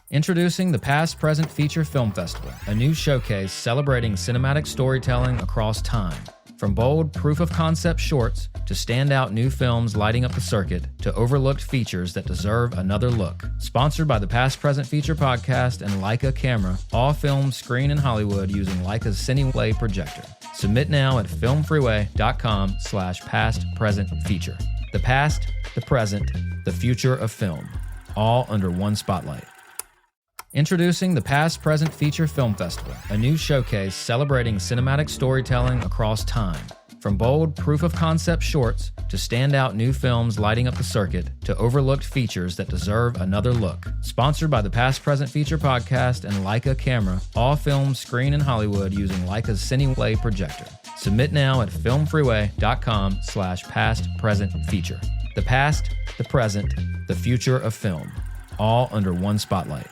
Introducing the Past Present Feature Film Festival, a new showcase celebrating cinematic storytelling across time. From bold proof-of-concept shorts to standout new films lighting up the circuit to overlooked features that deserve another look. Sponsored by the Past Present Feature podcast and Leica Camera, all films screen in Hollywood using Leica's CineWay projector. Submit now at filmfreeway.com/past-present-feature. The past, the present, the future of film, all under one spotlight. Introducing the Past Present Feature Film Festival, a new showcase celebrating cinematic storytelling across time. From bold proof-of-concept shorts to standout new films lighting up the circuit to overlooked features that deserve another look. Sponsored by the Past Present Feature podcast and Leica Camera, all films screen in Hollywood using Leica's CineWay projector. Submit now at filmfreeway.com/past-present-feature. The past, the present, the future of film, all under one spotlight.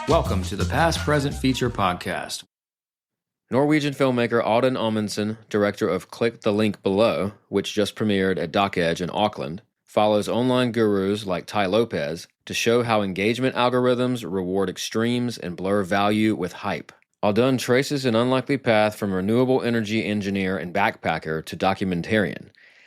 Welcome to the Past Present Feature podcast. Norwegian filmmaker Audun Amundsen, director of Click the Link Below, which just premiered at Dock Edge in Auckland, follows online gurus like Ty Lopez to show how engagement algorithms reward extremes and blur value with hype. Audun traces an unlikely path from renewable energy engineer and backpacker to documentarian,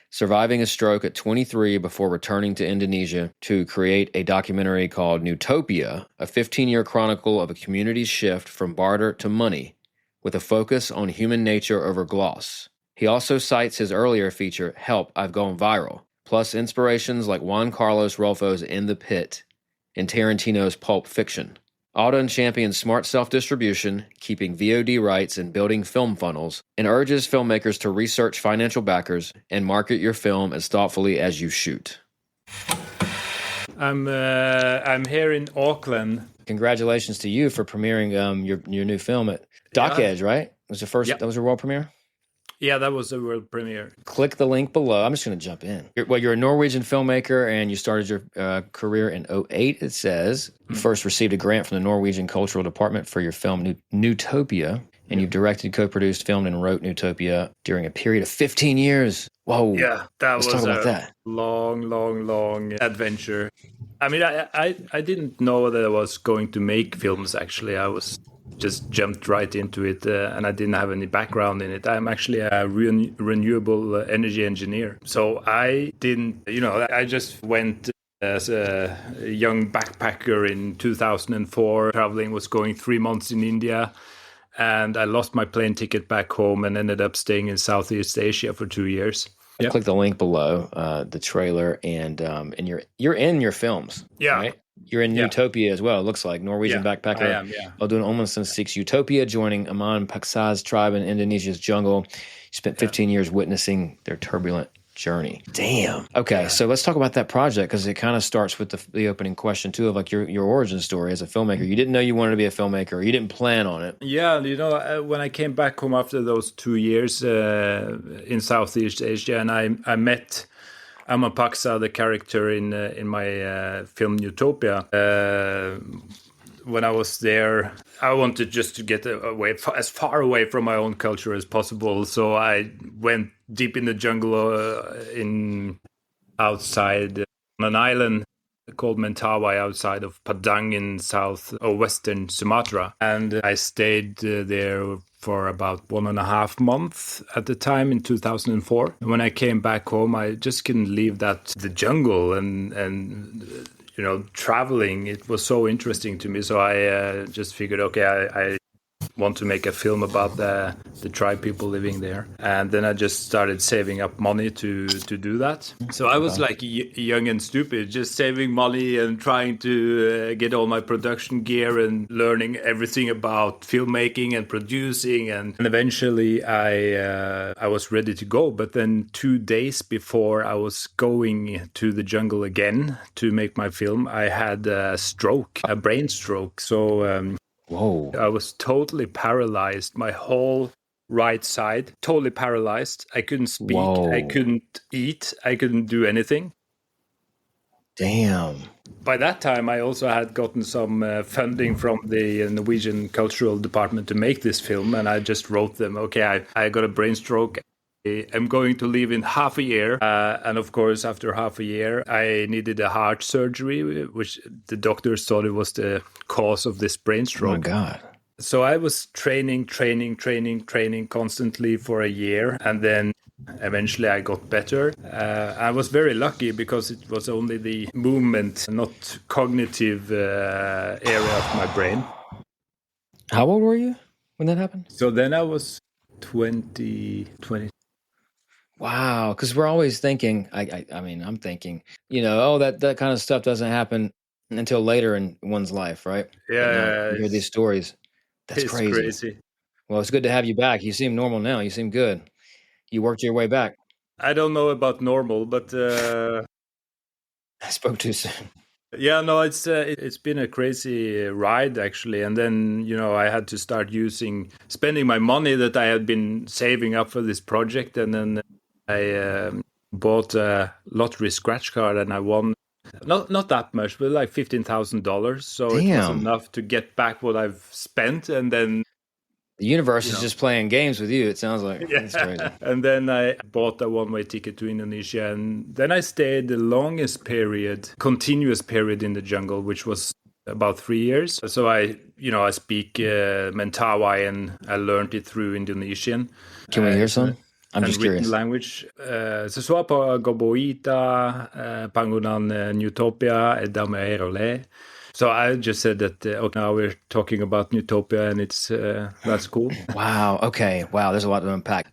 surviving a stroke at 23 before returning to Indonesia to create a documentary called Newtopia, a 15-year chronicle of a community's shift from barter to money, with a focus on human nature over gloss. He also cites his earlier feature, Help, I've Gone Viral, plus inspirations like Juan Rulfo's In the Pit and Tarantino's Pulp Fiction. Audun champions smart self-distribution, keeping VOD rights and building film funnels, and urges filmmakers to research financial backers and market your film as thoughtfully as you shoot. I'm here in Auckland. Congratulations to you for premiering your new film at Dock Edge, right? Was the first? Yep. That was your world premiere? Yeah, that was the world premiere. Click the link below. I'm just going to jump in. You're a Norwegian filmmaker, and you started your career in 2008, it says. You first received a grant from the Norwegian Cultural Department for your film Newtopia, and you've directed, co-produced, filmed, and wrote Newtopia during a period of 15 years. Whoa. Yeah, Let's was a long adventure. I mean, I didn't know that I was going to make films, actually. I was just jumped right into it, and I didn't have any background in it. I'm actually a renewable energy engineer. So I didn't, I just went as a young backpacker in 2004. Traveling, was going 3 months in India, and I lost my plane ticket back home and ended up staying in Southeast Asia for 2 years. Yep. Click the link below, the trailer, and you're in your films, right? You're in Newtopia as well, it looks like. Norwegian backpacker I am, Audun Amundsen seeks utopia, joining Aman Paksa's tribe in Indonesia's jungle. You spent 15 years witnessing their turbulent journey. Damn. Okay, so let's talk about that project, because it kind of starts with the opening question, too, of like your origin story as a filmmaker. You didn't know you wanted to be a filmmaker. You didn't plan on it. Yeah, when I came back home after those 2 years in Southeast Asia, and I met Aman Paksa, the character in my film Newtopia. When I was there, I wanted just to get away, as far away from my own culture as possible. So I went deep in the jungle, outside on an island called Mentawai, outside of Padang in south or western Sumatra, and I stayed there for about 1.5 months at the time in 2004. And when I came back home, I just couldn't leave the jungle and traveling. It was so interesting to me. So I just figured, okay, I want to make a film about the tribe people living there. And then I just started saving up money to do that. So I was like young and stupid, just saving money and trying to get all my production gear and learning everything about filmmaking and producing. And eventually I was ready to go. But then 2 days before I was going to the jungle again to make my film, I had a brain stroke. So whoa! I was totally paralyzed. My whole right side, totally paralyzed. I couldn't speak. Whoa. I couldn't eat. I couldn't do anything. Damn. By that time, I also had gotten some funding from the Norwegian Cultural Department to make this film, and I just wrote them, okay, I got a brain stroke. I'm going to leave in half a year. And of course, after half a year, I needed a heart surgery, which the doctors thought it was the cause of this brain stroke. Oh, my God. So I was training constantly for a year. And then eventually I got better. I was very lucky because it was only the movement, not cognitive area of my brain. How old were you when that happened? So then I was 20. Wow, because we're always thinking. I mean, I'm thinking, that kind of stuff doesn't happen until later in one's life, right? Yeah, You hear these stories. That's it's crazy. crazy. Well, it's good to have you back. You seem normal now. You seem good. You worked your way back. I don't know about normal, but I spoke too soon. yeah, no, it's been a crazy ride actually. And then I had to start spending my money that I had been saving up for this project, and then I bought a lottery scratch card, and I won not that much, but like $15,000. So it was Damn. enough to get back what I've spent, and then The universe is just playing games with you, it sounds like. yeah. That's crazy. And then I bought a one-way ticket to Indonesia, and then I stayed the longest continuous period in the jungle, which was about 3 years. So I speak Mentawai, and I learned it through Indonesian. Can we hear some? I'm just written curious. language. Sesuai pa goboita, pangunan Newtopia, edame erole. So I just said that now we're talking about Newtopia, and that's cool. Wow. Okay. Wow. There's a lot to unpack.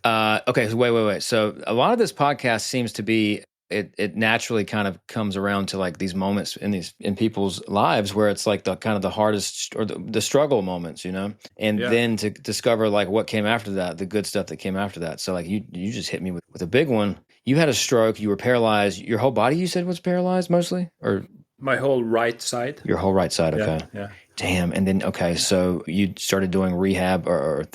Okay. So wait. So a lot of this podcast seems to be it naturally kind of comes around to like these moments in people's lives where it's like the kind of the hardest or the struggle moments, and then to discover like what came after that, the good stuff that came after that. So like you just hit me with a big one. You had a stroke. You were paralyzed. Your whole body, you said, was paralyzed mostly, or my whole right side. Your whole right side. Okay. Yeah. Damn. And then so you started doing rehab or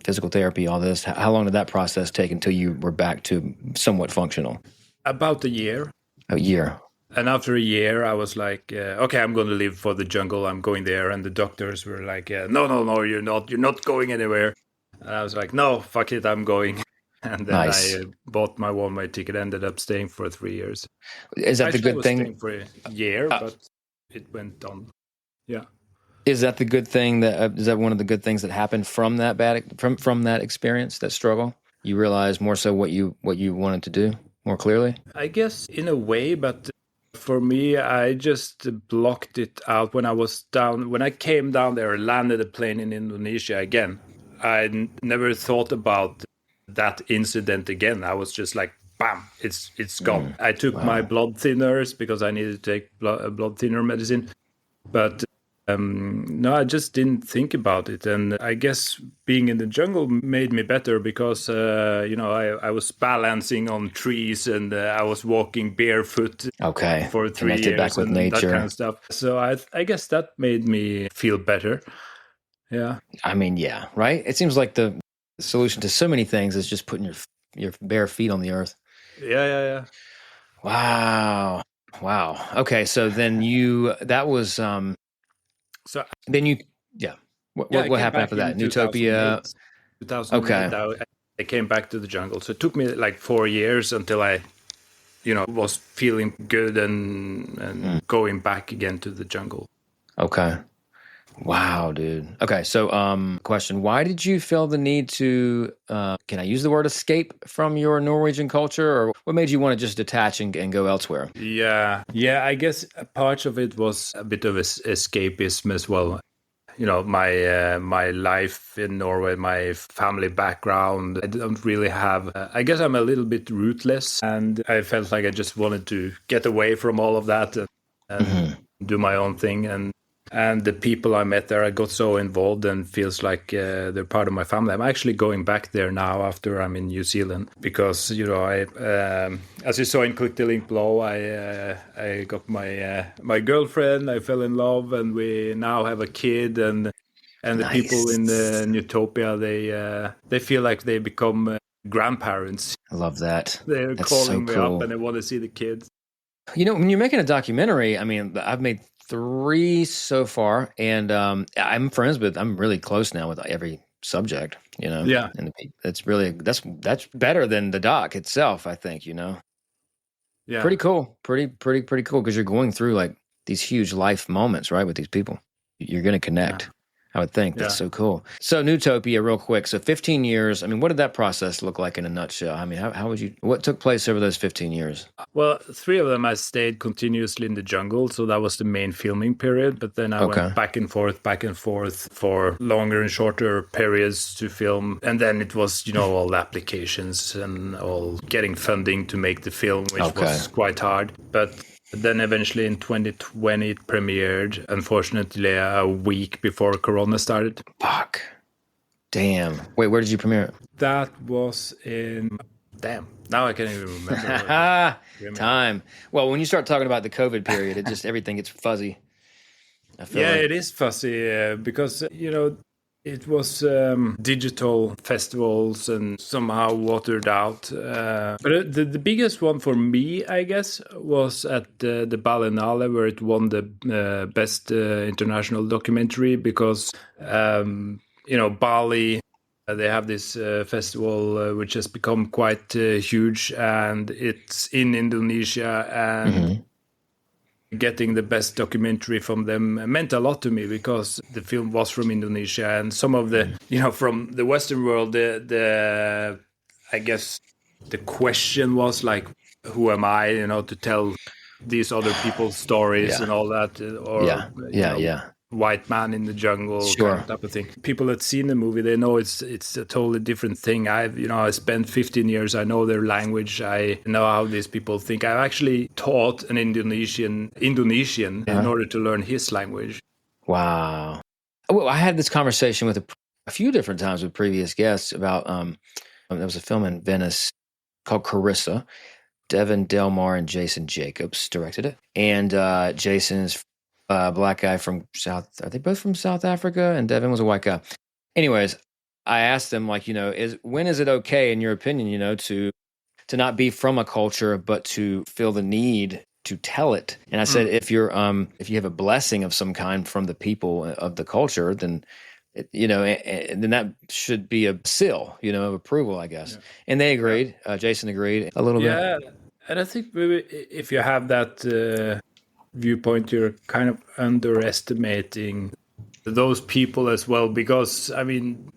physical therapy, all this. How long did that process take until you were back to somewhat functional? About a year. A year. And after a year, I was like, okay, I'm going to leave for the jungle. I'm going there. And the doctors were like, no, you're not. You're not going anywhere. And I was like, no, fuck it, I'm going. And then Nice. I bought my one-way ticket, ended up staying for 3 years. Is that Actually, the I good was thing? staying for a year, but it went on. Yeah. Is that the good thing is that one of the good things that happened from that from that experience, that struggle? You realized more so what you wanted to do more clearly? I guess in a way, but for me, I just blocked it out when I was down. When I came down there, landed a plane in Indonesia again. I never thought about that incident again. I was just like, bam, it's gone. I took my blood thinners because I needed to take blood thinner medicine. But no, I just didn't think about it. And I guess being in the jungle made me better because, I was balancing on trees, and I was walking barefoot for 3 Connected years back with and nature. that kind of stuff. So I guess that made me feel better. Yeah. I mean, yeah, right? It seems like the solution to so many things is just putting your bare feet on the earth. Yeah. Wow. Okay, so then what happened after that? Newtopia. 2008, I came back to the jungle. So it took me like 4 years until I, was feeling good and going back again to the jungle. Okay. Wow, dude. Okay, so question: why did you feel the need to? Can I use the word escape from your Norwegian culture, or what made you want to just detach and go elsewhere? Yeah. I guess a part of it was a bit of escapism as well. My life in Norway, my family background. I don't really have. I guess I'm a little bit rootless, and I felt like I just wanted to get away from all of that and do my own thing. And the people I met there, I got so involved and feels like they're part of my family. I'm actually going back there now after I'm in New Zealand because, I, as you saw in Click the Link Below, I got my girlfriend, I fell in love, and we now have a kid. And the Nice. people in the Newtopia, they feel like they become grandparents. I love that. They're That's calling so me cool. up and they want to see the kids. When you're making a documentary, I mean, I've made 3 so far, and I'm really close now with every subject, Yeah. and that's better than the doc itself, I think, Yeah. Pretty cool. Pretty cool because you're going through like these huge life moments, right, with these people. You're going to Yeah. connect. I would think that's Yeah. so cool. So Newtopia, real quick. So 15 years. I mean, what did that process look like in a nutshell? I mean, what took place over those 15 years? Well, 3 of them I stayed continuously in the jungle, so that was the main filming period. But then I Okay. went back and forth for longer and shorter periods to film. And then it was, all the applications and all getting funding to make the film, which was quite hard. But then eventually in 2020 it premiered, unfortunately, a week before Corona started. Fuck. Damn. Wait, where did you premiere it? That was in. Damn. Now I can't even remember. Time. Well, when you start talking about the COVID period, everything gets fuzzy. I feel Yeah, like. it is fuzzy because, it was digital festivals and somehow watered out. But the biggest one for me, I guess, was at the Berlinale, where it won the best international documentary because, Bali. They have this festival which has become quite huge, and it's in Indonesia, and getting the best documentary from them meant a lot to me because the film was from Indonesia, and some of the, from the Western world, the I guess the question was like, who am I, to tell these other people's stories and all that, or white man in the jungle kind of type of thing. People that seen the movie, they know it's a totally different thing. I spent 15 years. I know their language. I know how these people think. I've actually taught an Indonesian in order to learn his language. Wow. Well, I had this conversation with a few different times with previous guests about there was a film in Venice called Carissa. Devin Delmar and Jason Jacobs directed it. And Jason is a black guy from Are they both from South Africa? And Devin was a white guy. Anyways, I asked them, like, when is it okay, in your opinion, to not be from a culture, but to feel the need to tell it? And I said, if you have a blessing of some kind from the people of the culture, then then that should be a seal, of approval, I guess. Yeah. And they agreed. Jason agreed a little bit. Yeah, and I think maybe if you have that viewpoint, you're kind of underestimating those people as well, because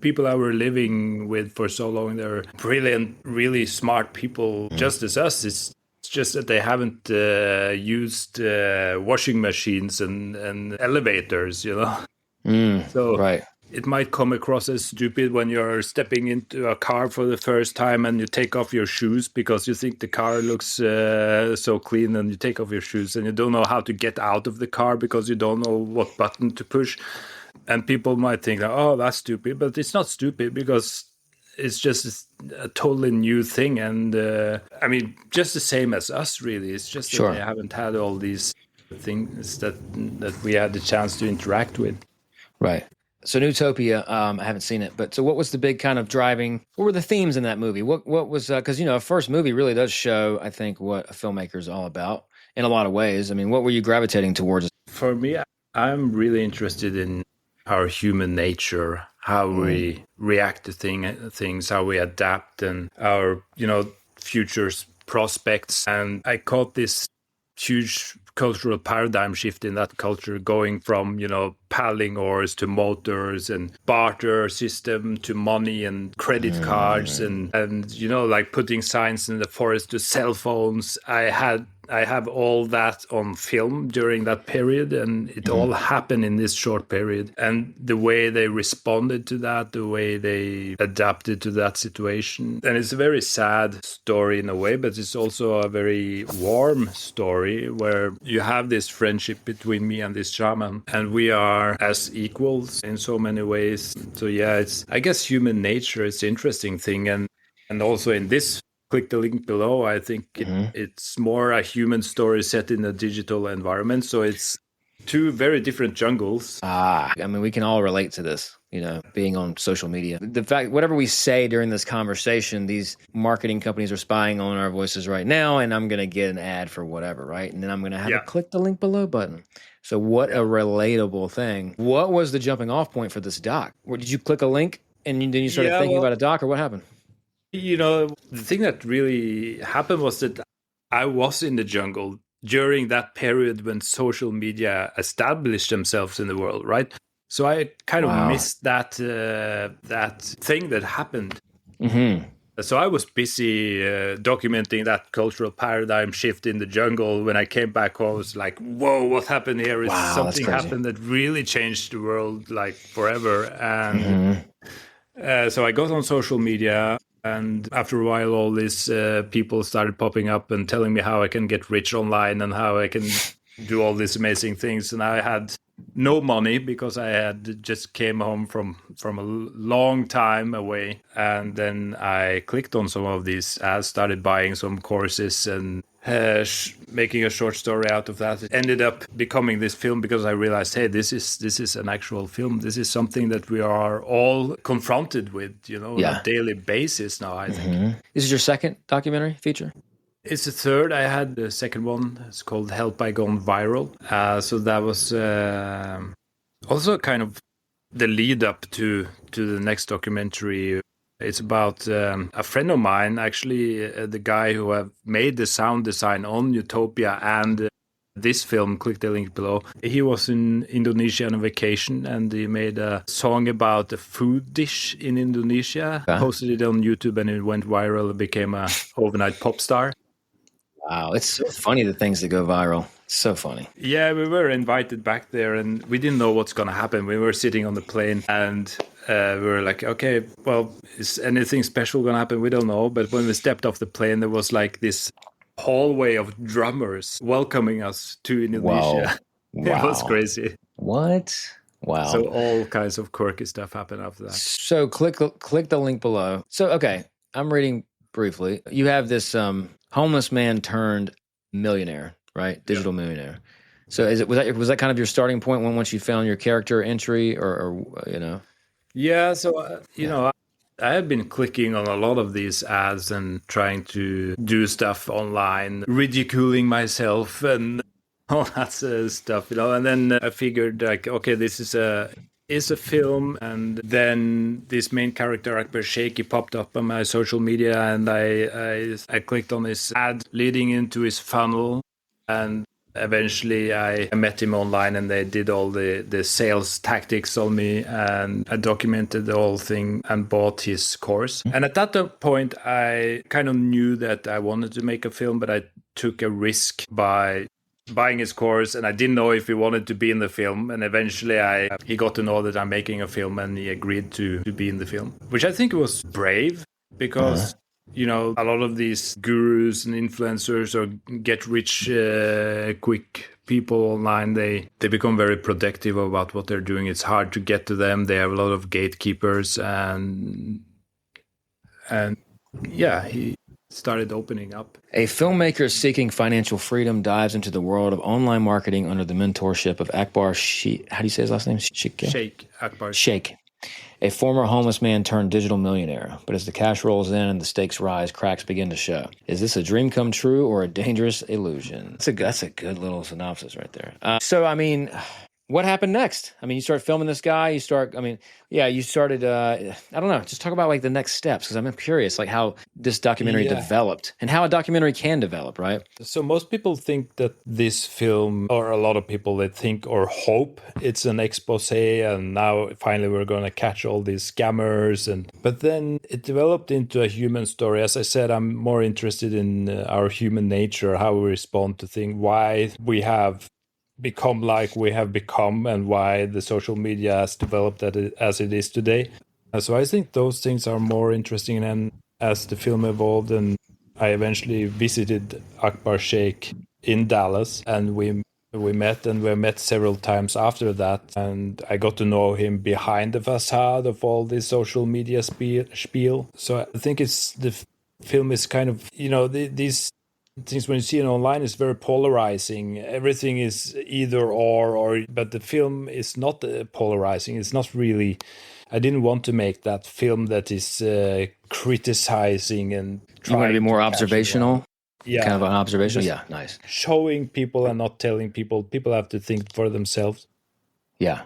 people I were living with for so long, they're brilliant, really smart people, just as us. It's just that they haven't used washing machines and elevators, So right. It might come across as stupid when you're stepping into a car for the first time and you take off your shoes because you think the car looks so clean, and you take off your shoes and you don't know how to get out of the car because you don't know what button to push. And people might think, oh, that's stupid, but it's not stupid because it's just a totally new thing. And just the same as us, really. It's just that they haven't had all these things that we had the chance to interact with. Right. So Newtopia, I haven't seen it, but so what was the big kind of what were the themes in that movie? What was, because, a first movie really does show, I think, what a filmmaker is all about in a lot of ways. I mean, what were you gravitating towards? For me, I'm really interested in our human nature, how we react to things, how we adapt, and our, future prospects. And I caught this huge cultural paradigm shift in that culture, going from, paddling oars to motors, and barter system to money and credit cards, and like putting signs in the forest to cell phones. I have all that on film during that period, and it all happened in this short period. And the way they responded to that, the way they adapted to that situation. And it's a very sad story in a way, but it's also a very warm story where you have this friendship between me and this shaman, and we are as equals in so many ways. So yeah, it's, I guess, human nature is an interesting thing. And also in this, click the link below, I think it's more a human story set in a digital environment. So it's two very different jungles. I mean, we can all relate to this, being on social media. The fact, whatever we say during this conversation, these marketing companies are spying on our voices right now, and I'm going to get an ad for whatever, right? And then I'm going to have a click the link below button. So what a relatable thing. What was the jumping off point for this doc? Did you click a link and then you started thinking about a doc, or what happened? The thing that really happened was that I was in the jungle during that period when social media established themselves in the world, right? So I kind of missed that thing that happened. Mm-hmm. So I was busy documenting that cultural paradigm shift in the jungle. When I came back home, I was like, whoa, what happened here? Something happened that really changed the world like forever. And so I got on social media. And after a while, all these people started popping up and telling me how I can get rich online and how I can do all these amazing things. And I had no money because I had just came home from a long time away. And then I clicked on some of these ads, started buying some courses and making a short story out of that. It ended up becoming this film because I realized, hey, this is an actual film. This is something that we are all confronted with, on a daily basis now, I think. This is your second documentary feature? It's the third. I had the second one. It's called Help I Gone Viral. So that was also kind of the lead up to the next documentary. It's about a friend of mine, actually, the guy who have made the sound design on Newtopia and this film, click the link below. He was in Indonesia on a vacation and he made a song about a food dish in Indonesia, posted it on YouTube and it went viral. It became a overnight pop star. Wow, it's so funny, the things that go viral. So funny. Yeah, we were invited back there and we didn't know what's going to happen. We were sitting on the plane and we were like, okay, well, is anything special going to happen? We don't know. But when we stepped off the plane, there was like this hallway of drummers welcoming us to Indonesia. Wow. It was crazy. What? Wow. So all kinds of quirky stuff happened after that. So click the link below. So, okay, I'm reading briefly. You have this homeless man turned millionaire, right? Digital millionaire. So was that kind of your starting point once you found your character entry or Yeah, so I had been clicking on a lot of these ads and trying to do stuff online, ridiculing myself and all that stuff, And then I figured like, okay, this is a film, and then this main character Akbar Sheikh popped up on my social media, and I clicked on his ad leading into his funnel, and eventually I met him online, and they did all the sales tactics on me, and I documented the whole thing and bought his course. And at that point, I kind of knew that I wanted to make a film, but I took a risk by buying his course, and I didn't know if he wanted to be in the film. And eventually he got to know that I'm making a film, and he agreed to be in the film, which I think was brave because a lot of these gurus and influencers or get rich quick people online, they become very protective about what they're doing. It's hard to get to them. They have a lot of gatekeepers, and he started opening up. A filmmaker seeking financial freedom dives into the world of online marketing under the mentorship of Akbar Sheikh. How do you say his last name? Sheikh Akbar Sheikh, a former homeless man turned digital millionaire. But as the cash rolls in and the stakes rise, cracks begin to show. Is this a dream come true or a dangerous illusion? That's a good little synopsis right there. So, I mean, what happened next? I mean, you start filming this guy. You started, I don't know, just talk about like the next steps, because I'm curious like how this documentary developed and how a documentary can develop, right? So most people think that this film, or a lot of people, they think or hope it's an expose, and now finally we're going to catch all these scammers. But then it developed into a human story. As I said, I'm more interested in our human nature, how we respond to things, why we have become like we have become, and why the social media has developed as it is today. So I think those things are more interesting. And as the film evolved, and I eventually visited Akbar Sheikh in Dallas, and we met several times after that, and I got to know him behind the facade of all this social media spiel. So I think the film is kind of, these things when you see it online is very polarizing. Everything is either or, but the film is not polarizing. It's not really. I didn't want to make that film that is criticizing and You want to be trying more catch observational? Yeah. Kind of an observational? Just Yeah, nice. showing people and not telling people. People have to think for themselves. Yeah.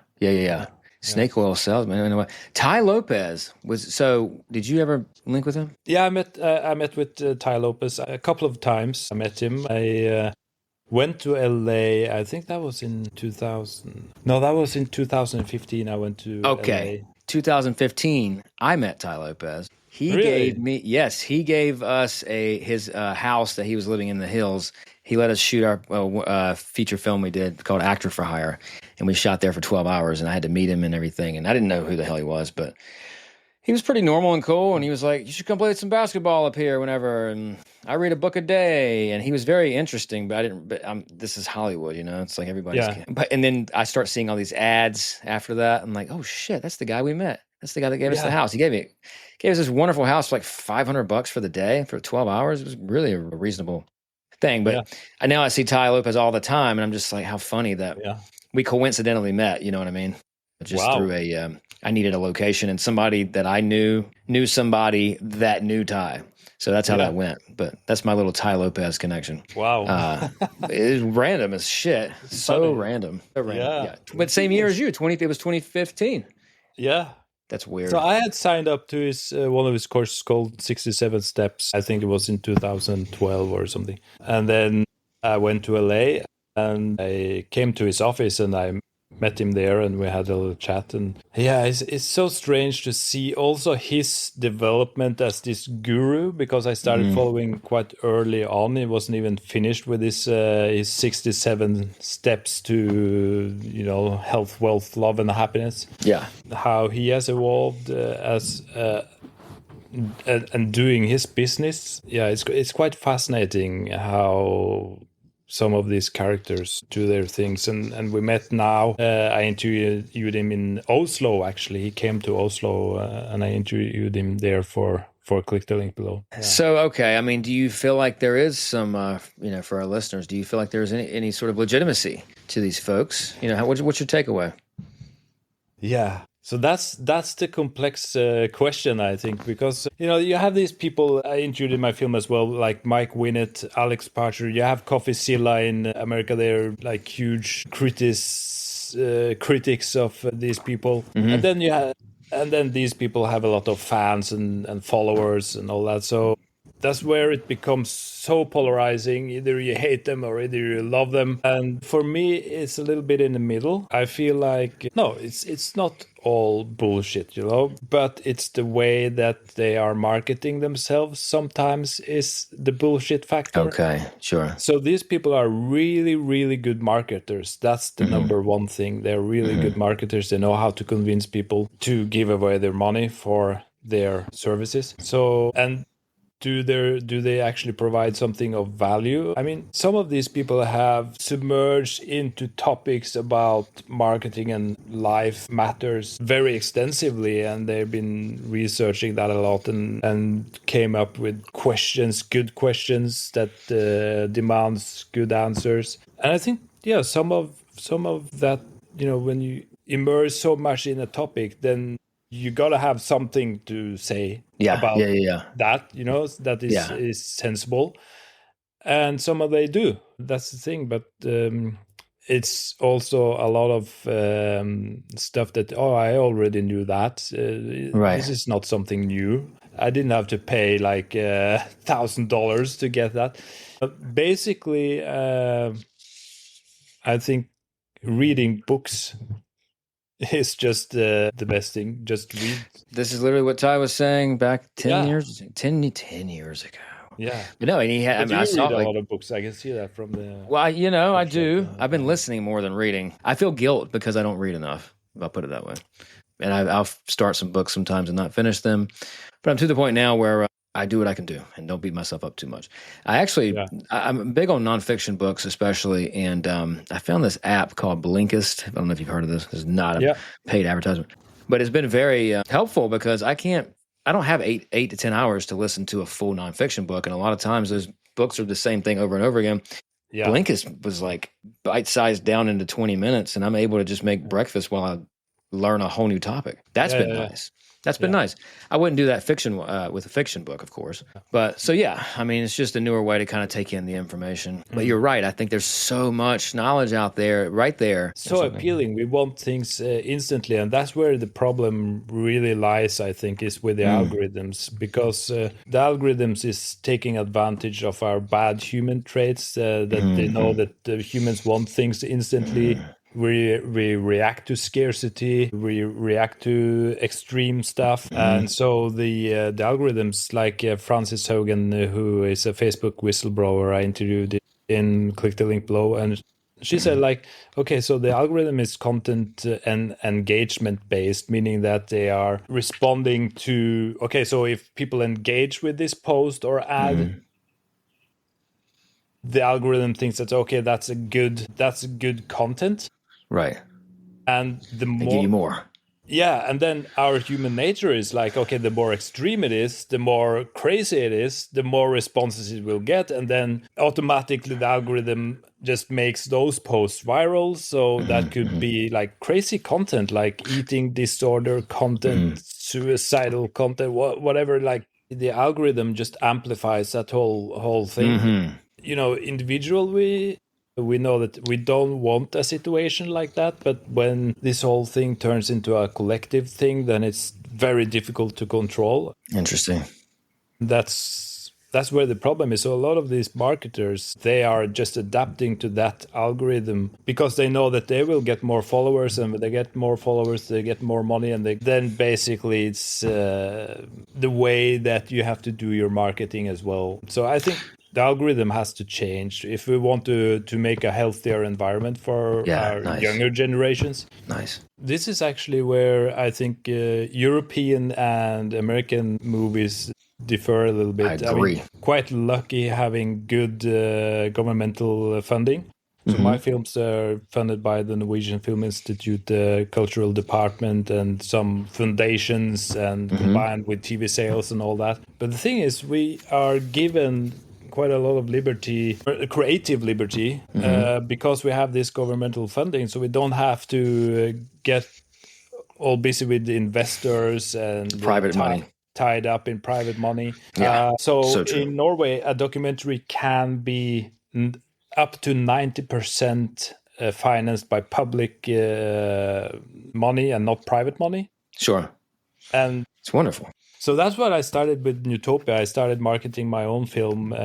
Snake oil salesman. Anyway, Ty Lopez was. So, did you ever link with him? Yeah, I met with Ty Lopez a couple of times. I met him. I went to LA. I think that was in 2000. No, that was in 2015. I went to Okay. LA. 2015, I met Ty Lopez. He Really? he gave us his house that he was living in the hills. He let us shoot our feature film we did called Actor for Hire, and we shot there for 12 hours, and I had to meet him and everything, and I didn't know who the hell he was, but he was pretty normal and cool, and he was like, you should come play some basketball up here whenever, and I read a book a day, and he was very interesting, but this is Hollywood, you know, it's like everybody's, and then I start seeing all these ads after that. I'm like, oh shit, that's the guy we met. That's the guy that gave us the house. He gave us this wonderful house for like $500 for the day for 12 hours. It was really a reasonable thing, but now I see Ty Lopez all the time, and I'm just like, how funny that we coincidentally met, you know what I mean? Just through I needed a location, and somebody that I knew somebody that knew Ty. So that's how that went. But that's my little Ty Lopez connection. Wow. It's random as shit. So random. Yeah. But same year as you, it was 2015. Yeah. That's weird. So I had signed up to his one of his courses called 67 Steps. I think it was in 2012 or something. And then I went to LA and I came to his office and I met him there and we had a little chat. And it's so strange to see also his development as this guru, because I started following quite early on. He wasn't even finished with his 67 steps to, you know, health, wealth, love, and happiness. Yeah. How he has evolved as and doing his business. Yeah, it's quite fascinating how some of these characters do their things, and we met now. I interviewed him in Oslo. Actually, he came to Oslo, and I interviewed him there for Click the Link Below. Yeah. So, okay, I mean, do you feel like there is some, for our listeners, do you feel like there's any sort of legitimacy to these folks? You know, what's your takeaway? Yeah. So that's the complex question, I think, because, you know, you have these people I interviewed in my film as well, like Mike Winnett, Alex Parcher. You have Coffeezilla in America. They're like huge critics of these people. And then these people have a lot of fans and followers and all that. So that's where it becomes so polarizing. Either you hate them or either you love them. And for me, it's a little bit in the middle. I feel like, no, it's not all bullshit, you know, but it's the way that they are marketing themselves sometimes is the bullshit factor. Okay, sure. So these people are really, really good marketers. That's the number one thing. They're really good marketers. They know how to convince people to give away their money for their services. So, and do they actually provide something of value? I mean, some of these people have submerged into topics about marketing and life matters very extensively, and they've been researching that a lot and came up with good questions that demands good answers. And I think, some of that, you know, when you immerse so much in a topic, then you gotta have something to say about that, you know, that is sensible. And some of they do. That's the thing. But it's also a lot of stuff that, I already knew that. Right. This is not something new. I didn't have to pay like $1,000 to get that. But basically, I think reading books is just the best thing. Just read. This is literally what Ty was saying back 10 years ago. Yeah. But no, and he had, I saw a lot of books. I can see that from the... Well, you know, I do. I've been listening more than reading. I feel guilt because I don't read enough, I'll put it that way. And I'll start some books sometimes and not finish them. But I'm to the point now where I do what I can do and don't beat myself up too much. I'm big on nonfiction books, especially. And I found this app called Blinkist. I don't know if you've heard of this. It's not a paid advertisement. But it's been very helpful because I don't have 8 to 10 hours to listen to a full nonfiction book. And a lot of times those books are the same thing over and over again. Yeah. Blinkist was like bite-sized down into 20 minutes, and I'm able to just make breakfast while I learn a whole new topic. That's been nice. That's been nice. I wouldn't do that fiction with a fiction book, of course. But so, yeah, I mean, it's just a newer way to kind of take in the information. But you're right. I think there's so much knowledge out there, right there. So appealing. We want things instantly. And that's where the problem really lies, I think, is with the algorithms. Because the algorithms is taking advantage of our bad human traits, that they know that humans want things instantly. We react to scarcity, we react to extreme stuff. And so the algorithms, like Frances Hogan, who is a Facebook whistleblower, I interviewed in Click the Link Below, and she said, like, okay, so the algorithm is content and engagement based, meaning that they are responding to, okay, so if people engage with this post or ad, the algorithm thinks that, okay, that's a good content. Right. And the more, they give you more. Yeah, and then our human nature is like, okay, the more extreme it is, the more crazy it is, the more responses it will get, and then automatically the algorithm just makes those posts viral. So that could be like crazy content, like eating disorder content, suicidal content, whatever. Like the algorithm just amplifies that whole thing. You know, individually, we know that we don't want a situation like that, but when this whole thing turns into a collective thing, then it's very difficult to control. Interesting. That's where the problem is. So a lot of these marketers, they are just adapting to that algorithm because they know that they will get more followers, and when they get more followers, they get more money, and then basically it's the way that you have to do your marketing as well. So I think the algorithm has to change if we want to make a healthier environment for our younger generations. Nice. This is actually where I think European and American movies differ a little bit. I agree. mean, quite lucky having good governmental funding. So my films are funded by the Norwegian Film Institute, the cultural department, and some foundations, and combined with TV sales and all that. But the thing is, we are given quite a lot of liberty, creative liberty, because we have this governmental funding. So we don't have to get all busy with the investors and private money. Tied up in private money. Yeah, so true. in Norway, a documentary can be up to 90% financed by public money and not private money. Sure. And it's wonderful. So that's what I started with Newtopia. I started marketing my own film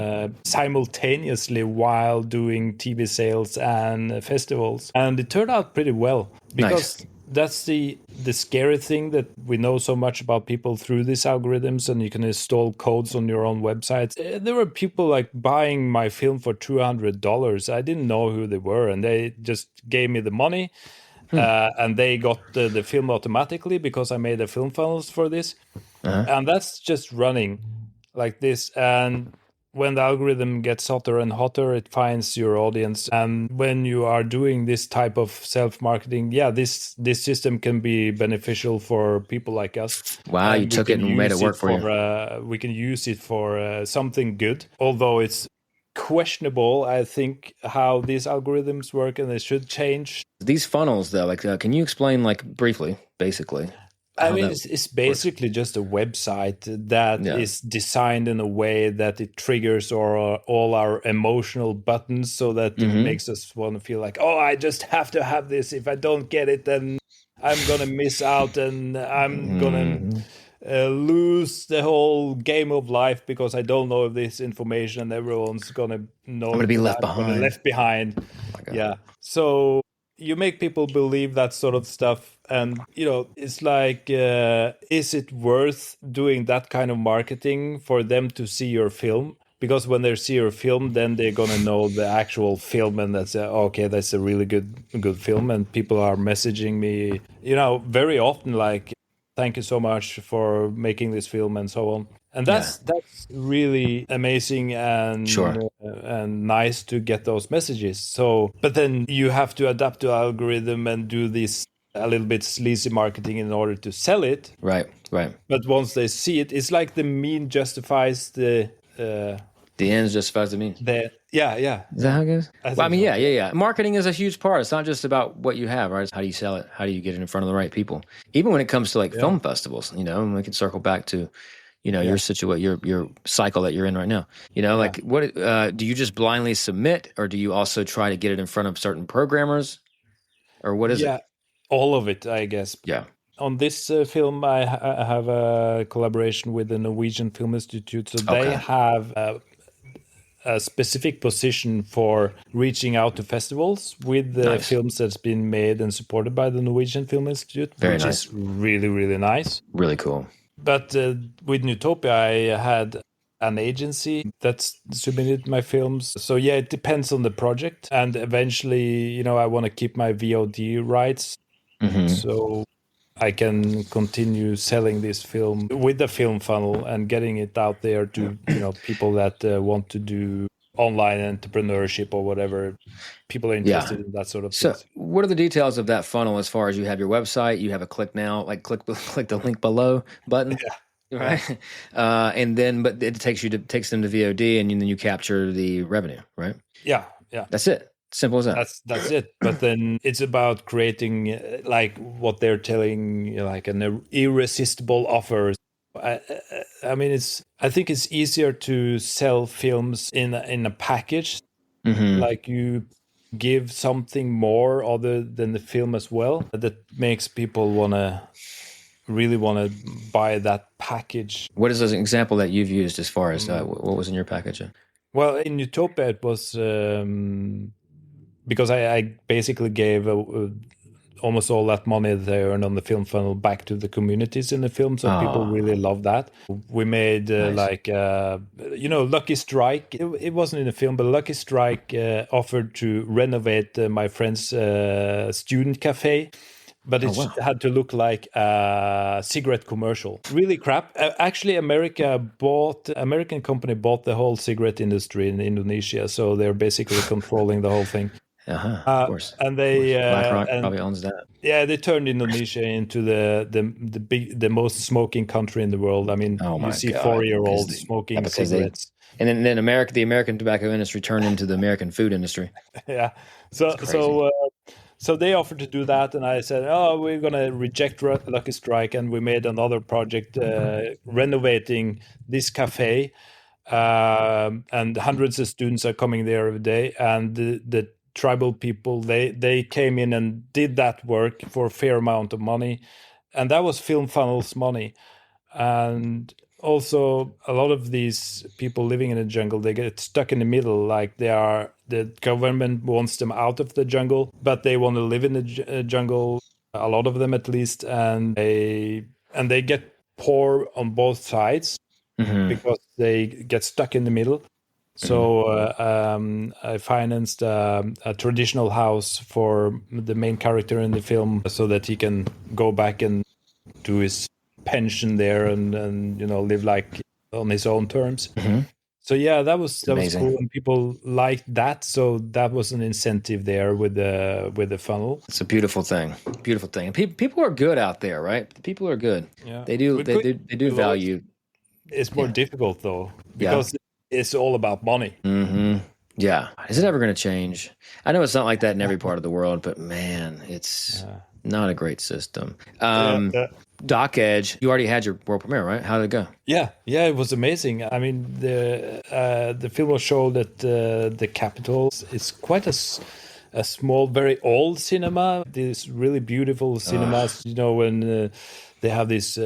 simultaneously while doing TV sales and festivals. And it turned out pretty well because that's the scary thing, that we know so much about people through these algorithms, and you can install codes on your own websites. There were people like buying my film for $200. I didn't know who they were, and they just gave me the money. And they got the film automatically because I made a film funnels for this. And that's just running like this. And when the algorithm gets hotter and hotter, it finds your audience. And when you are doing this type of self-marketing, this system can be beneficial for people like us. Wow, you took it and made it work for you. We can use it for something good, although it's questionable, I think, how these algorithms work, and they should change. These funnels, though, like, can you explain, like, briefly, basically? I mean, it's basically just a website that is designed in a way that it triggers all our emotional buttons, so that it makes us want to feel like, oh, I just have to have this. If I don't get it, then I'm going to miss out, and I'm going to lose the whole game of life because I don't know this information, and everyone's going to know. I'm going to be left behind. Yeah. So you make people believe that sort of stuff. And, it's like, is it worth doing that kind of marketing for them to see your film? Because when they see your film, then they're going to know the actual film, and that's, okay, that's a really good film. And people are messaging me, very often, like, thank you so much for making this film and so on. And that's really amazing and and nice to get those messages. So, but then you have to adapt to algorithm and do this a little bit sleazy marketing in order to sell it. Right. But once they see it, it's like the mean justifies the The ends justify the means. Yeah. Is that how it goes? Well, I mean, so. yeah. Marketing is a huge part. It's not just about what you have, right? It's how do you sell it? How do you get it in front of the right people? Even when it comes to like film festivals, and we can circle back to, your situation, your cycle that you're in right now. Like what do you just blindly submit, or do you also try to get it in front of certain programmers, or what is it? Yeah, all of it, I guess. Yeah. On this film, I have a collaboration with the Norwegian Film Institute, so they have a specific position for reaching out to festivals with the films that's been made and supported by the Norwegian Film Institute, which is really, really nice. Really cool. But with Newtopia, I had an agency that submitted my films. So yeah, it depends on the project. And eventually, I want to keep my VOD rights. So I can continue selling this film with the film funnel and getting it out there to people that want to do online entrepreneurship or whatever. People are interested in that sort of thing. So what are the details of that funnel as far as you have your website, you have a click now, like click the link below button, right? And then, but it takes them to VOD and then you capture the revenue, right? Yeah. That's it. Simple as that. That's it. But then it's about creating like what they're telling, like an irresistible offer. I think it's easier to sell films in a package, like you give something more other than the film as well. That makes people really want to buy that package. What is an example that you've used as far as what was in your package? Well, in Newtopia, it was because I basically gave almost all that money they earned on the film funnel back to the communities in the film, so people really love that. We made Lucky Strike. It wasn't in the film, but Lucky Strike offered to renovate my friend's student cafe. But it had to look like a cigarette commercial. Really crap. Actually, American company bought the whole cigarette industry in Indonesia, so they're basically controlling the whole thing. Of course. And they BlackRock probably owns that. Yeah, they turned Indonesia into the most smoking country in the world. I mean, you see 4-year-olds smoking cigarettes. And then the American tobacco industry turned into the American food industry. Yeah. So they offered to do that, and I said, we're going to reject Lucky Strike, and we made another project renovating this cafe, and hundreds of students are coming there every day, and the tribal people, they came in and did that work for a fair amount of money, and that was Film Funnel's money. And also a lot of these people living in the jungle, they get stuck in the middle, like the government wants them out of the jungle, but they want to live in the jungle, a lot of them at least, and they get poor on both sides because they get stuck in the middle. So I financed a traditional house for the main character in the film so that he can go back and do his pension there and live like on his own terms. So yeah, that was cool, and people liked that. So that was an incentive there with the funnel. It's a beautiful thing, and people are good out there, right? People are good. Yeah, they do value. It's more difficult though because it's all about money. Yeah, is it ever going to change? I know it's not like that in every part of the world, but man, it's not a great system. Doc Edge, you already had your world premiere, right? How did it go? Yeah, it was amazing. I mean, the film was shown at the Capitol. It's quite a small, very old cinema. These really beautiful cinemas, when they have these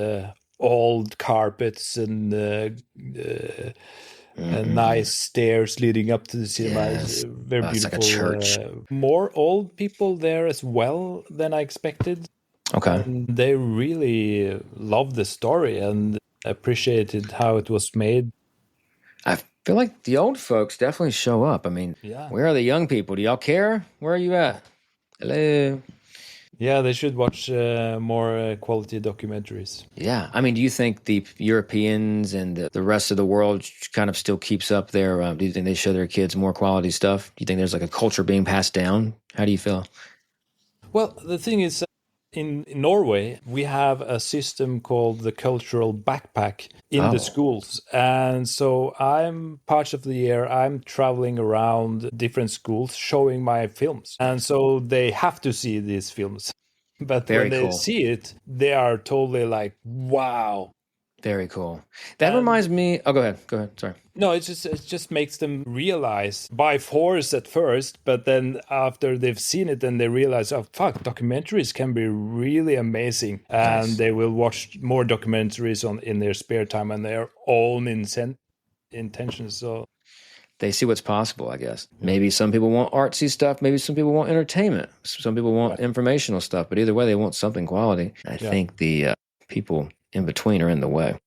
old carpets and nice stairs leading up to the cinema. Yes. Very beautiful. It's like a church. More old people there as well than I expected. Okay. And they really loved the story and appreciated how it was made. I feel like the old folks definitely show up. I mean, where are the young people? Do y'all care? Where are you at? Hello. Yeah, they should watch more quality documentaries. Yeah. I mean, do you think the Europeans and the rest of the world kind of still keeps up their, do you think they show their kids more quality stuff? Do you think there's like a culture being passed down? How do you feel? Well, the thing is, in Norway, we have a system called the cultural backpack in the schools. And so I'm part of the year, I'm traveling around different schools showing my films. And so they have to see these films. But Very when they cool. see it, they are totally like, wow. Very cool. That reminds me. Oh, go ahead. Go ahead. Sorry. No, it just makes them realize by force at first, but then after they've seen it, then they realize, oh fuck, documentaries can be really amazing, and Nice. they will watch more documentaries in their spare time and their own intentions. So They see what's possible, I guess. Maybe some people want artsy stuff. Maybe some people want entertainment. Some people want informational stuff. But either way, they want something quality. I think the people in between are in the way.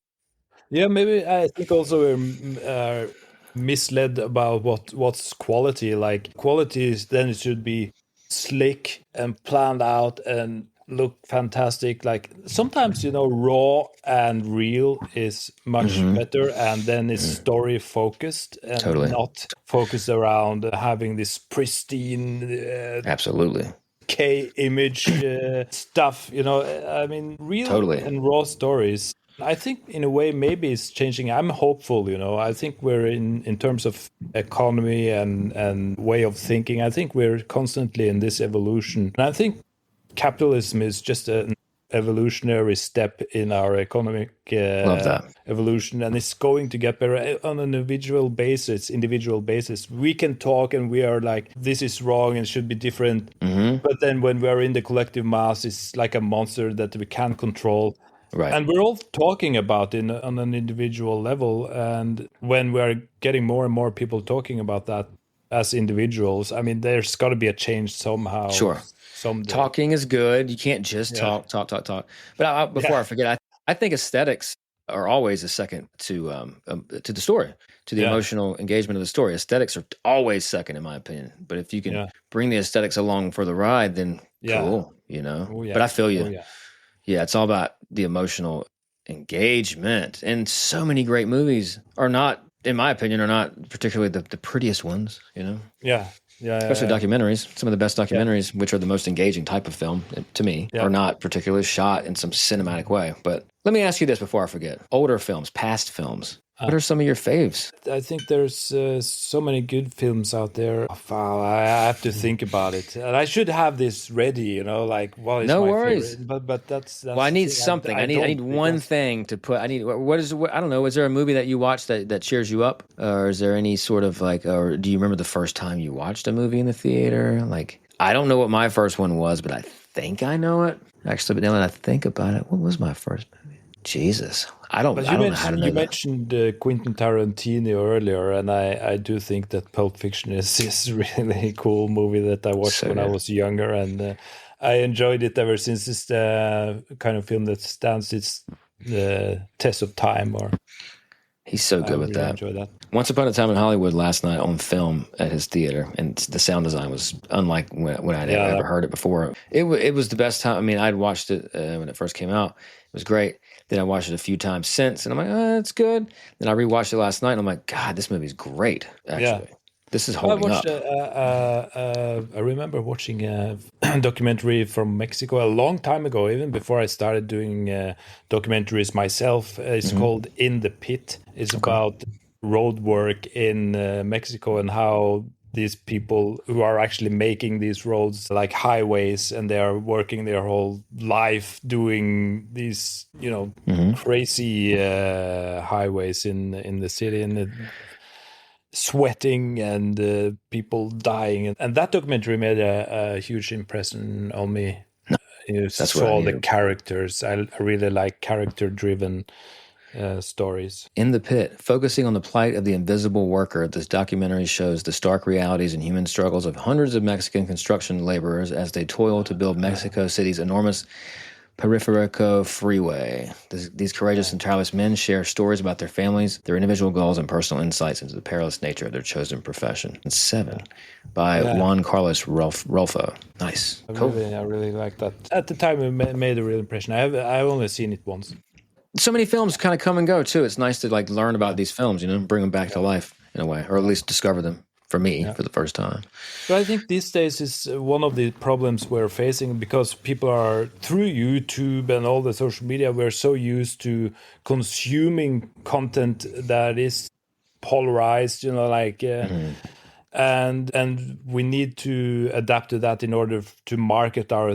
Yeah, maybe I think also we're misled about what's quality. Like quality is then it should be slick and planned out and look fantastic. Like sometimes raw and real is much better, and then it's story focused and not focused around having this pristine Absolutely. K image stuff. I mean, real and raw stories. I think in a way maybe it's changing. I'm hopeful, I think we're in terms of economy and way of thinking, I think we're constantly in this evolution. And I think capitalism is just an evolutionary step in our economic evolution, and it's going to get better on an individual basis. We can talk and we are like, this is wrong and should be different. But then when we're in the collective mass, it's like a monster that we can't control. Right. And we're all talking about it on an individual level. And when we're getting more and more people talking about that as individuals, I mean, there's got to be a change somehow. Sure. Someday. Talking is good. You can't just talk. But before I forget, I think aesthetics are always a second to the story, to the emotional engagement of the story. Aesthetics are always second, in my opinion. But if you can bring the aesthetics along for the ride, then cool, But I feel you. Yeah, it's all about the emotional engagement. And so many great movies are not, in my opinion, particularly the prettiest ones, Especially documentaries. Some of the best documentaries, which are the most engaging type of film, to me, are not particularly shot in some cinematic way. But let me ask you this before I forget. Older films, past films. What are some of your faves? I think there's so many good films out there. Wow, I have to think about it. And I should have this ready, like, what is no my worries. favorite? But that's well, I need something. I need one thing to put. I don't know. Is there a movie that you watch that cheers you up? Or is there any sort of or do you remember the first time you watched a movie in the theater? Like, I don't know what my first one was, but I think I know it. Actually, but now that I think about it, what was my first movie? Jesus. I don't know how to know. You mentioned Quentin Tarantino earlier, and I do think that Pulp Fiction is a really cool movie that I watched when I was younger, and I enjoyed it ever since. It's the kind of film that stands its test of time. He's so good with that. Enjoy that. Once Upon a Time in Hollywood last night on film at his theater, and the sound design was unlike when I'd ever heard it before. It was the best time. I mean, I'd watched it when it first came out. It was great. Then I watched it a few times since, and I'm like, it's good. Then I rewatched it last night, and I'm like, God, this movie's great, actually. This is holding up. I remember watching a documentary from Mexico a long time ago, even before I started doing documentaries myself. It's called In the Pit. It's about road work in Mexico and how these people who are actually making these roads like highways, and they are working their whole life doing these, crazy highways in the city, and sweating and people dying. And that documentary made a huge impression on me. You saw the characters. I really like character-driven stories. In the Pit, focusing on the plight of the invisible worker, this documentary shows the stark realities and human struggles of hundreds of Mexican construction laborers as they toil to build Mexico City's enormous Periferico Freeway. These courageous and tireless men share stories about their families, their individual goals, and personal insights into the perilous nature of their chosen profession. And 7 by Juan Carlos Rulfo. Nice. Cool. I really like that. At the time, it made a real impression. I've only seen it once. So many films kind of come and go too. It's nice to learn about these films, bring them back to life in a way, or at least discover them. for me for the first time. But I think these days is one of the problems we're facing, because people are, through YouTube and all the social media, we're so used to consuming content that is polarized, and we need to adapt to that in order to market our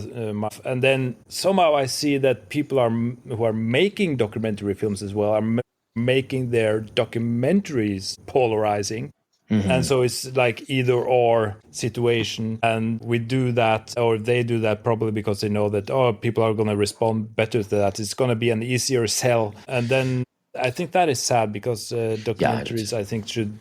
and then somehow I see that people who are making documentary films as well are making their documentaries polarizing. And so it's like either or situation, and we do that, or they do that probably because they know that people are going to respond better to that, it's going to be an easier sell. And then I think that is sad, because documentaries, I think, should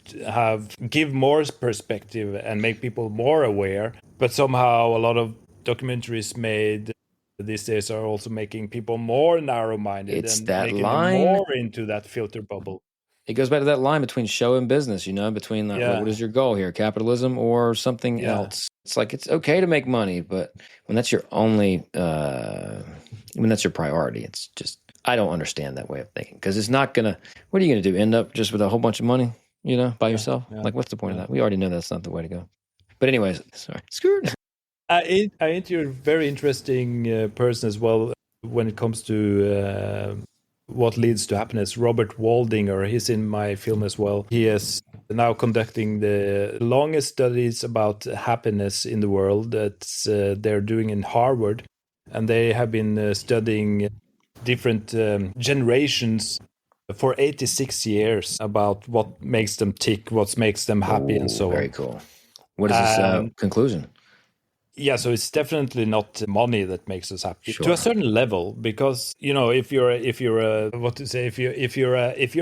give more perspective and make people more aware. But somehow a lot of documentaries made these days are also making people more narrow-minded and making them more into that filter bubble. It goes back to that line between show and business, between what is your goal here, capitalism or something else? It's like, it's okay to make money, but when that's your only, when that's your priority, it's just, I don't understand that way of thinking, because it's not going to, what are you going to do? End up just with a whole bunch of money, by yourself? Like, what's the point of that? We already know that's not the way to go. But anyways, sorry. Skirt. I think you're a very interesting person as well when it comes to what leads to happiness. Robert Waldinger, he's in my film as well. He is now conducting the longest studies about happiness in the world that they're doing in Harvard. And they have been studying different generations for 86 years about what makes them tick, what makes them happy, and so on. Very cool. What is this conclusion? Yeah, so it's definitely not money that makes us happy to a certain level, because if you're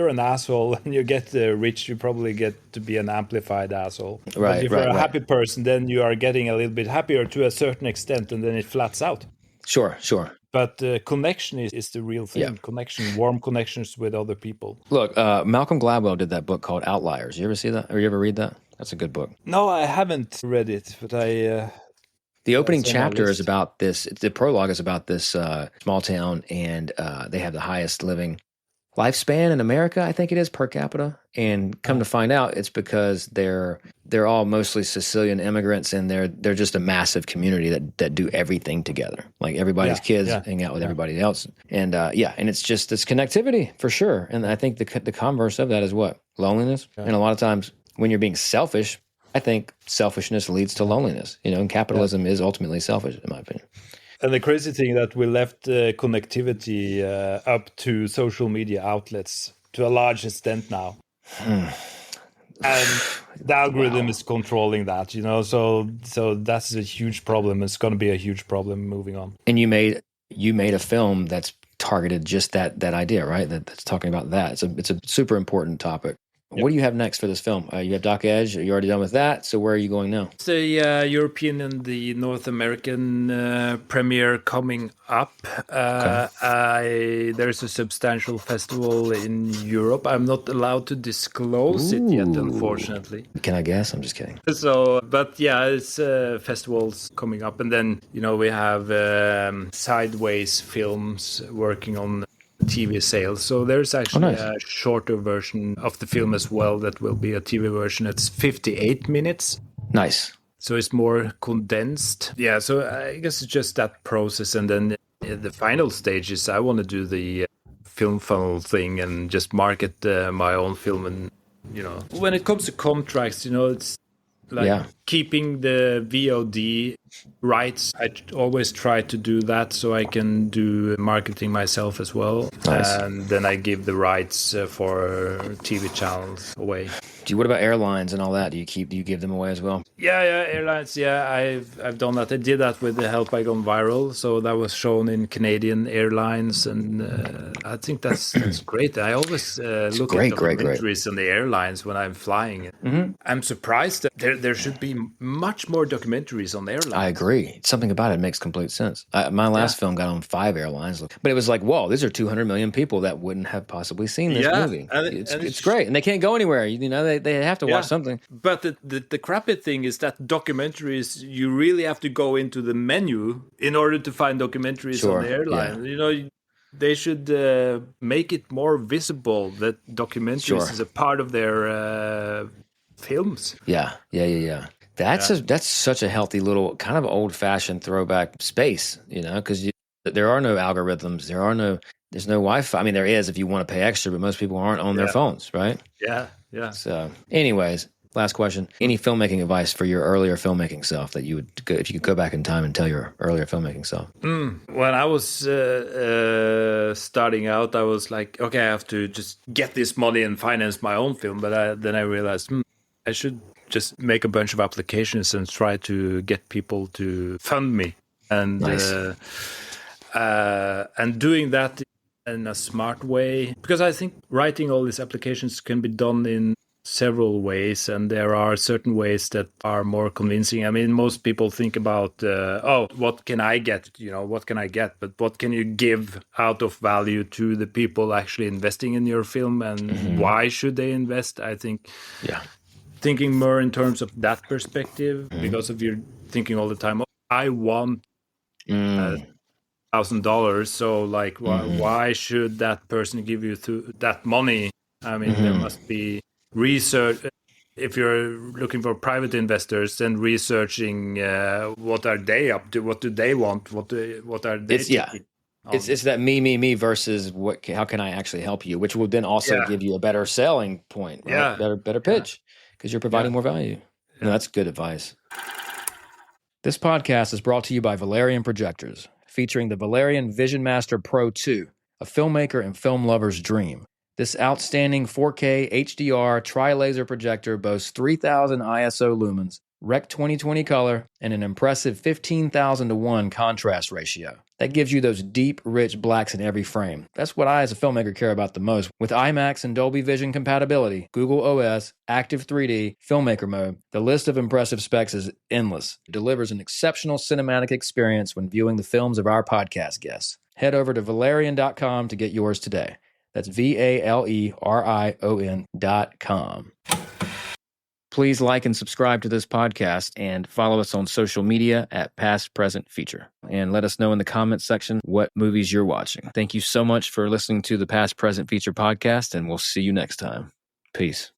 an asshole and you get rich, you probably get to be an amplified asshole. Right. But if you're a happy person, then you are getting a little bit happier to a certain extent, and then it flats out. Sure. But connection is the real thing. Yeah. Connection, warm connections with other people. Look, Malcolm Gladwell did that book called Outliers. You ever see that? Or you ever read that? That's a good book. No, I haven't read it, but I... The opening chapter is about this. The prologue is about this small town, and they have the highest living lifespan in America, I think it is, per capita. And come to find out, it's because they're all mostly Sicilian immigrants, and they're just a massive community that do everything together. Like everybody's kids hang out with everybody else, and and it's just this connectivity for sure. And I think the converse of that is what? Loneliness. Yeah. And a lot of times when you're being selfish, I think selfishness leads to loneliness, and capitalism is ultimately selfish, in my opinion. And the crazy thing that we left connectivity up to social media outlets to a large extent now. And the algorithm is controlling that, so that's a huge problem. It's going to be a huge problem moving on. And you made a film that's targeted just that idea, right? That's talking about that. It's a super important topic. What do you have next for this film? You have Doc Edge. You're already done with that. So where are you going now? The European and the North American premiere coming up. There's a substantial festival in Europe. I'm not allowed to disclose it yet, unfortunately. Can I guess? I'm just kidding. So, but yeah, it's festivals coming up. And then, we have Sideways Films working on TV sales. So there's actually a shorter version of the film as well that will be a TV version. It's 58 minutes. Nice. So it's more condensed. Yeah, so I guess it's just that process. And then the final stage is I want to do the film funnel thing and just market my own film. And, when it comes to contracts, it's like keeping the VOD rights. I always try to do that so I can do marketing myself as well. Nice. And then I give the rights for TV channels away. What about airlines and all that? Do you give them away as well? Yeah, airlines. Yeah, I've done that. I did that with the Help I Gone Viral. So that was shown in Canadian Airlines, and I think that's great. I always look at documentaries on the airlines when I'm flying. Mm-hmm. I'm surprised that there should be much more documentaries on airlines. I agree. Something about it makes complete sense. My last film got on 5 airlines, but it was like, whoa, these are 200 million people that wouldn't have possibly seen this movie. It's great, and they can't go anywhere. They have to watch something. But the crappy thing is that documentaries, you really have to go into the menu in order to find documentaries on the airline. Yeah. They should make it more visible that documentaries is a part of their films. Yeah. That's such a healthy little kind of old-fashioned throwback space, because there are no algorithms. There's no Wi-Fi. I mean, there is if you want to pay extra, but most people aren't on their phones, right? Yeah. So, anyways, last question. Any filmmaking advice for your earlier filmmaking self that you would go, if you could go back in time and tell your earlier filmmaking self? When I was starting out, I was like, okay, I have to just get this money and finance my own film. But then I realized I should just make a bunch of applications and try to get people to fund me. And Nice. And doing that in a smart way, because I think writing all these applications can be done in several ways, and there are certain ways that are more convincing. I mean, most people think about, what can I get? What can I get? But what can you give out of value to the people actually investing in your film, and why should they invest? I think, thinking more in terms of that perspective, because if you're thinking all the time, I want $1,000, so like, why should that person give you that money? I mean, there must be research. If you're looking for private investors, then researching what are they up to, what do they want, what are they? It's that me versus how can I actually help you, which will then also give you a better selling point, right? Better pitch, because you're providing more value. No, that's good advice. This podcast is brought to you by Valerian Projectors, featuring the Valerian Vision Master Pro 2, a filmmaker and film lover's dream. This outstanding 4K HDR tri-laser projector boasts 3,000 ISO lumens, Rec 2020 color, and an impressive 15,000:1 contrast ratio. That gives you those deep, rich blacks in every frame. That's what I as a filmmaker care about the most. With IMAX and Dolby Vision compatibility, Google OS, Active 3D, Filmmaker Mode, the list of impressive specs is endless. It delivers an exceptional cinematic experience when viewing the films of our podcast guests. Head over to Valerian.com to get yours today. That's VALERION.com. Please like and subscribe to this podcast and follow us on social media at Past Present Feature. And let us know in the comments section what movies you're watching. Thank you so much for listening to the Past Present Feature podcast, and we'll see you next time. Peace.